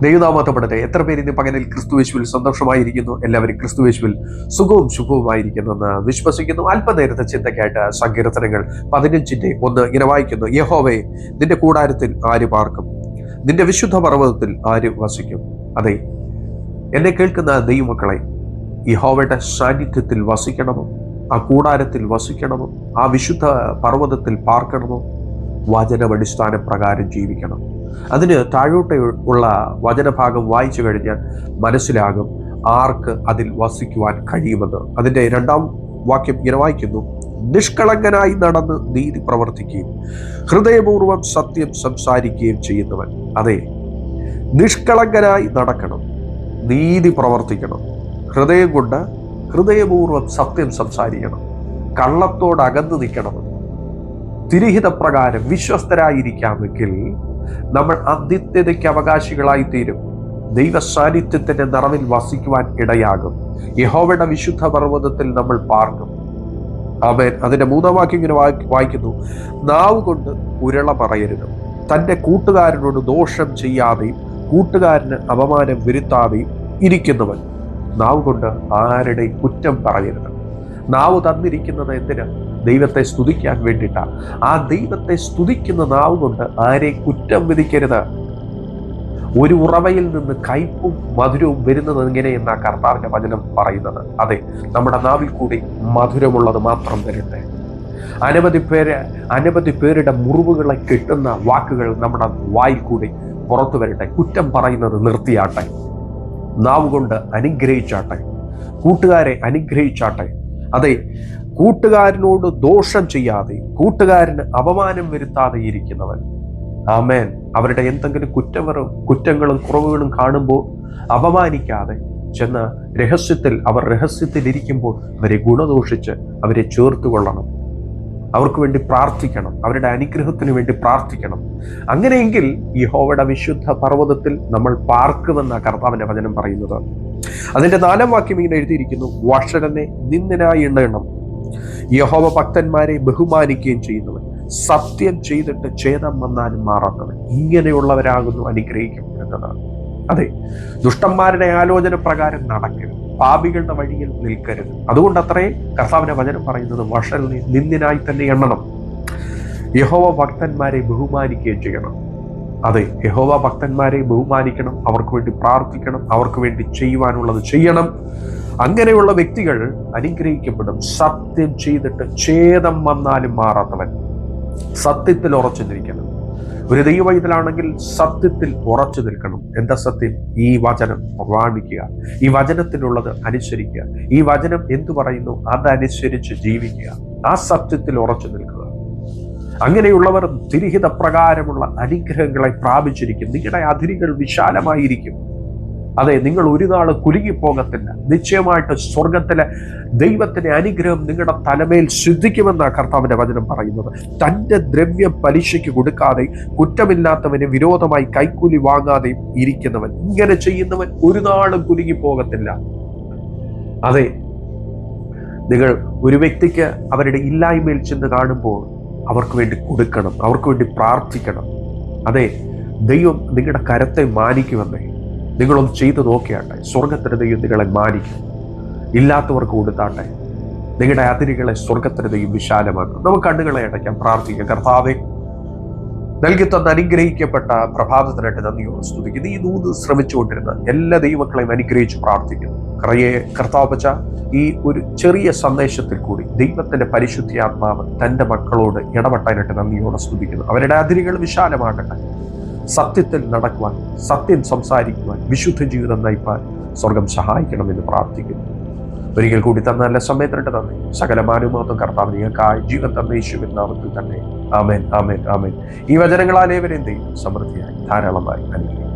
ദൈവനാമത്തപ്പെടട്ടെ. എത്ര പേര് ഇന്ന് പകലിൽ ക്രിസ്തുവേശുവിൽ സന്തോഷമായിരിക്കുന്നു? എല്ലാവരും ക്രിസ്തുവേശുവിൽ സുഖവും ശുഭവുമായിരിക്കുന്നു എന്ന് വിശ്വസിക്കുന്നു. അല്പനേരത്തെ ചിന്തയ്ക്കായിട്ട് സങ്കീർത്തനങ്ങൾ 15:1 ഇങ്ങനെ വായിക്കുന്നു. യഹോവേ, നിന്റെ കൂടാരത്തിൽ ആര് പാർക്കും? നിന്റെ വിശുദ്ധ പർവ്വതത്തിൽ ആര് വസിക്കും? അതെ, എന്നെ കേൾക്കുന്ന ദൈവമക്കളെ, യഹോവയുടെ സാന്നിധ്യത്തിൽ വസിക്കണമോ? ആ കൂടാരത്തിൽ വസിക്കണമോ? ആ വിശുദ്ധ പർവ്വതത്തിൽ പാർക്കണമോ? വചനമടിസ്ഥാന പ്രകാരം ജീവിക്കണം. അതിന് താഴോട്ട് ഉള്ള വചനഭാഗം വായിച്ചു കഴിഞ്ഞാൽ മനസ്സിലാകും ആർക്ക് അതിൽ വസിക്കുവാൻ കഴിയുമെന്ന്. അതിൻ്റെ 2-ാം വാക്യം ഇങ്ങനെ വായിക്കുന്നു. നിഷ്കളങ്കനായി നടന്ന് നീതി പ്രവർത്തിക്കുകയും ഹൃദയപൂർവ്വം സത്യം സംസാരിക്കുകയും ചെയ്യുന്നവൻ. അതെ, നിഷ്കളങ്കനായി നടക്കണം, നീതി പ്രവർത്തിക്കണം, ഹൃദയം കൊണ്ട് ഹൃദയപൂർവ്വം സത്യം സംസാരിക്കണം, കള്ളത്തോട് അകന്നു നിൽക്കണം, തിരഹിത പ്രകാരം വിശ്വസ്തരായിരിക്കാമെങ്കിൽ നമ്മൾ അനിത്യതയ്ക്ക് അവകാശികളായി തീരും. ദൈവ സാന്നിധ്യത്തിന്റെ നിറവിൽ വസിക്കുവാൻ ഇടയാകും. യഹോവയുടെ വിശുദ്ധ പർവ്വതത്തിൽ നമ്മൾ പാർക്കും. ആമേൻ. അതിന്റെ 3-ാം വാക്യം ഇങ്ങനെ വായിക്കുന്നു. നാവ് കൊണ്ട് ഉരള പറയരുത്, തന്റെ കൂട്ടുകാരനോട് ദോഷം ചെയ്യാതെയും കൂട്ടുകാരന് അപമാനം വരുത്താതെയും ഇരിക്കുന്നവൻ. നാവ് കൊണ്ട് ആരുടെ കുറ്റം പറയരുത്. നാവ് തന്നിരിക്കുന്നത് എന്തിന്? ദൈവത്തെ സ്തുതിക്കാൻ വേണ്ടിയിട്ടാണ്. ആ ദൈവത്തെ സ്തുതിക്കുന്ന നാവ് കൊണ്ട് ആരെ കുറ്റം വിധിക്കരുത്. ഒരു ഉറവയിൽ നിന്ന് കയ്പും മധുരവും വരുന്നത് എങ്ങനെയെന്നാ കർത്താവിന്റെ വചനം പറയുന്നത്. അതെ, നമ്മുടെ നാവിൽ കൂടി മധുരമുള്ളത് മാത്രം വരട്ടെ. അനവധി പേരുടെ മുറിവുകളെ കെട്ടുന്ന വാക്കുകൾ നമ്മുടെ വായിൽ കൂടി പുറത്തു വരട്ടെ. കുറ്റം പറയുന്നത് നിർത്തിയാട്ടെ. നാവ് കൊണ്ട് അനുഗ്രഹിച്ചാട്ടെ, കൂട്ടുകാരെ അനുഗ്രഹിച്ചാട്ടെ. അതെ, കൂട്ടുകാരനോട് ദോഷം ചെയ്യാതെ കൂട്ടുകാരന് അപമാനം വരുത്താതെ ഇരിക്കുന്നവൻ. ആമേൻ. അവരുടെ എന്തെങ്കിലും കുറ്റങ്ങളും കുറവുകളും കാണുമ്പോൾ അപമാനിക്കാതെ ചെന്ന് അവർ രഹസ്യത്തിൽ ഇരിക്കുമ്പോൾ അവരെ ഗുണദോഷിച്ച് അവരെ ചേർത്തുകൊള്ളണം. അവർക്ക് വേണ്ടി പ്രാർത്ഥിക്കണം, അവരുടെ അനുഗ്രഹത്തിന് വേണ്ടി പ്രാർത്ഥിക്കണം. അങ്ങനെയെങ്കിൽ യഹോവയുടെ വിശുദ്ധ പർവ്വതത്തിൽ നമ്മൾ പാർക്കുമെന്ന കർത്താവിന്റെ വചനം പറയുന്നത്. അതിന്റെ 4-ാം വാക്യം ഇങ്ങനെ എഴുതിയിരിക്കുന്നു. വഷളനെ നിന്ദനായി എണ്ണണം, യഹോവ ഭക്തന്മാരെ ബഹുമാനിക്കുകയും ചെയ്യുന്നവൻ, സത്യം ചെയ്തിട്ട് ഛേദം വന്നാലും മാറാത്തവൻ. ഇങ്ങനെയുള്ളവരാകുന്നു അനുഗ്രഹിക്കപ്പെടുന്നത്. അതെ, ദുഷ്ടന്മാരുടെ ആലോചന പ്രകാരം നടക്കരുത്, പാപികളുടെ വഴിയിൽ നിൽക്കരുത്. അതുകൊണ്ട് അത്രേ കർത്താവിന്റെ വചനം പറയുന്നത് വഷളനെ നിന്ദനായി തന്നെ എണ്ണണം, യഹോവ ഭക്തന്മാരെ ബഹുമാനിക്കുകയും ചെയ്യണം. അതെ, യഹോവ ഭക്തന്മാരെ ബഹുമാനിക്കണം, അവർക്ക് വേണ്ടി പ്രാർത്ഥിക്കണം, അവർക്ക് വേണ്ടി ചെയ്യുവാനുള്ളത് ചെയ്യണം. അങ്ങനെയുള്ള വ്യക്തികൾ അനുഗ്രഹിക്കപ്പെടും. സത്യം ചെയ്തിട്ട് ഛേദം വന്നാലും മാറാത്തവൻ. സത്യത്തിൽ ഉറച്ചു നിൽക്കണം. ഒരു ദൈവവൈതലാണെങ്കിൽ സത്യത്തിൽ ഉറച്ചു നിൽക്കണം. എന്താ സത്യം? ഈ വചനം പ്രമാണിക്കുക, ഈ വചനത്തിനുള്ളത് അനുസരിക്കുക, ഈ വചനം എന്തു പറയുന്നു അതനുസരിച്ച് ജീവിക്കുക, ആ സത്യത്തിൽ ഉറച്ചു നിൽക്കുക. അങ്ങനെയുള്ളവർ തിരഹിത പ്രകാരമുള്ള അനുഗ്രഹങ്ങളെ പ്രാപിച്ചിരിക്കും. നിങ്ങളുടെ അതിരുകൾ വിശാലമായിരിക്കും. അതെ, നിങ്ങൾ ഒരു നാൾ കുലുങ്ങിപ്പോകത്തില്ല. നിശ്ചയമായിട്ട് സ്വർഗത്തിലെ ദൈവത്തിന്റെ അനുഗ്രഹം നിങ്ങളുടെ തലമേൽ സിദ്ധിക്കുമെന്നാണ് കർത്താവിന്റെ വചനം പറയുന്നത്. തന്റെ ദ്രവ്യം പലിശയ്ക്ക് കൊടുക്കാതെ കുറ്റമില്ലാത്തവന് വിരോധമായി കൈക്കൂലി വാങ്ങാതെയും ഇരിക്കുന്നവൻ. ഇങ്ങനെ ചെയ്യുന്നവൻ ഒരു നാളും കുലുങ്ങിപ്പോകത്തില്ല. അതെ, നിങ്ങൾ ഒരു വ്യക്തിക്ക് അവരുടെ ഇല്ലായ്മയിൽ ചെന്ന് കാണുമ്പോൾ അവർക്ക് വേണ്ടി കൊടുക്കണം, അവർക്ക് വേണ്ടി പ്രാർത്ഥിക്കണം. അതെ, ദൈവം നിങ്ങളുടെ കരത്തെ മാനിക്കുമെന്നേ. നിങ്ങളൊന്ന് ചെയ്തു നോക്കിയാട്ടെ, സ്വർഗത്തിന് ദൈവം നിങ്ങളെ മാനിക്കും. ഇല്ലാത്തവർക്ക് കൊടുത്താട്ടെ. നിങ്ങളുടെ അതിരുകളെ സ്വർഗത്തിന് ദൈവം വിശാലമാക്കും. നമുക്ക് കണ്ണുകളെ അടയ്ക്കാം, പ്രാർത്ഥിക്കാം. കർത്താവേ, നൽകി തന്ന അനുഗ്രഹിക്കപ്പെട്ട പ്രഭാതത്തിനായിട്ട് നന്ദിയോട് സ്തുതിക്കുന്നു. ഈ നൂത് ശ്രമിച്ചുകൊണ്ടിരുന്ന എല്ലാ ദൈവമക്കളെയും അനുഗ്രഹിച്ച് പ്രാർത്ഥിക്കുന്നു. കർത്താവച്ച ഈ ഒരു ചെറിയ സന്ദേശത്തിൽ കൂടി ദൈവത്തിന്റെ പരിശുദ്ധാത്മാവ് തന്റെ മക്കളോട് ഇടപെട്ടാനായിട്ട് നന്ദിയോടെ സ്തുതിക്കുന്നു. അവരുടെ അതിരുകൾ വിശാലമാകട്ടെ. സത്യത്തിൽ നടക്കുവാൻ, സത്യം സംസാരിക്കുവാൻ, വിശുദ്ധ ജീവിതം നയിപ്പാൻ സ്വർഗം സഹായിക്കണമെന്ന് പ്രാർത്ഥിക്കുന്നു. ഒരിക്കൽ കൂടി തന്ന നല്ല സമയത്തിനിട്ട് തന്നെ സകല മാനുമാത്വം കർത്താവ് നിങ്ങൾക്കായി ജീവൻ തന്ന യേശുവിൻ നാമത്തിൽ തന്നെ. ആമേൻ, ആമേൻ, ആമേൻ. ഈ വചനങ്ങളാൽ ഏവരെയും ദൈവം സമൃദ്ധിയായി ധാരാളമായി അനുഗ്രഹിക്കും.